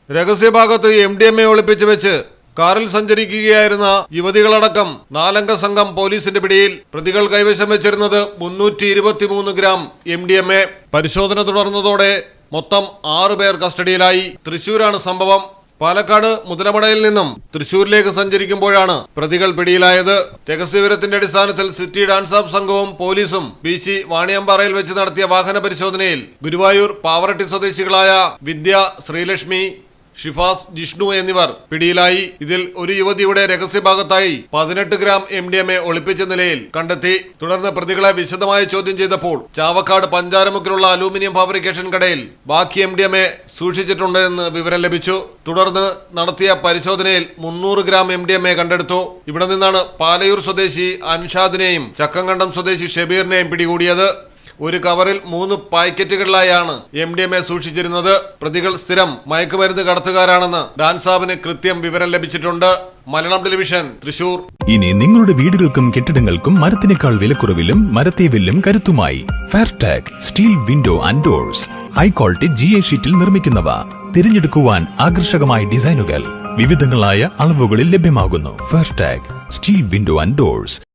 രഹസ്യഭാഗത്ത് MDMA ഒളിപ്പിച്ചു വെച്ച് കാറിൽ സഞ്ചരിക്കുകയായിരുന്ന യുവതികളടക്കം 4-അംഗ സംഘം പോലീസിന്റെ പിടിയിൽ. പ്രതികൾ കൈവശം വെച്ചിരുന്നത് 323 ഗ്രാം MDMA. പരിശോധന തുടർന്നതോടെ മൊത്തം 6 പേർ കസ്റ്റഡിയിലായി. തൃശൂരാണ് സംഭവം. പാലക്കാട് മുതലമടയിൽ നിന്നും തൃശൂരിലേക്ക് സഞ്ചരിക്കുമ്പോഴാണ് പ്രതികൾ പിടിയിലായത്. രഹസ്യവിവരത്തിന്റെ അടിസ്ഥാനത്തിൽ സിറ്റി ഡാൻസ് ഓഫ് സംഘവും പോലീസും ബീച്ച് വാണിയമ്പാറയിൽ വെച്ച് നടത്തിയ വാഹന പരിശോധനയിൽ ഗുരുവായൂർ പാവറട്ടി സ്വദേശികളായ വിദ്യ, ശ്രീലക്ഷ്മി, ഷിഫാസ്, ജിഷ്ണു എന്നിവർ പിടിയിലായി. ഇതിൽ ഒരു യുവതിയുടെ രഹസ്യഭാഗത്തായി 18 ഗ്രാം MDMA ഒളിപ്പിച്ച നിലയിൽ കണ്ടെത്തി. തുടർന്ന് പ്രതികളെ വിശദമായി ചോദ്യം ചെയ്തപ്പോൾ ചാവക്കാട് പഞ്ചാരമുക്കിലുള്ള അലൂമിനിയം ഫാബ്രിക്കേഷൻ കടയിൽ ബാക്കി MDMA സൂക്ഷിച്ചിട്ടുണ്ടെന്ന് വിവരം ലഭിച്ചു. തുടർന്ന് നടത്തിയ പരിശോധനയിൽ 300 ഗ്രാം MDMA കണ്ടെടുത്തു. ഇവിടെ നിന്നാണ് പാലയൂർ സ്വദേശി അൻഷാദിനെയും ചക്കങ്കണ്ടം സ്വദേശി ഷബീറിനെയും പിടികൂടിയത്. ഒരു കവറിൽ 3 പാക്കറ്റുകളിലായാണ് MDMA സൂക്ഷിച്ചിരുന്നത്. പ്രതികൾ സ്ഥിരം മയക്കുമരുന്ന് കടത്തുകാരാണെന്ന് ഡാൻസാബിന് കൃത്യം വിവരം ലഭിച്ചിട്ടുണ്ട്. മലയാളം ടെലിവിഷൻ, തൃശൂർ. ഇനി നിങ്ങളുടെ വീടുകൾക്കും കെട്ടിടങ്ങൾക്കും മരത്തിനേക്കാൾ വിലക്കുറവിലും മരത്തെ വില്ലും കരുത്തുമായി Fairtag steel window and doors. High quality GA ഷീറ്റിൽ നിർമ്മിക്കുന്നവ. തിരഞ്ഞെടുക്കുവാൻ ആകർഷകമായ ഡിസൈനുകൾ വിവിധങ്ങളായ അളവുകളിൽ ലഭ്യമാകുന്നു. Fairtag steel window and doors.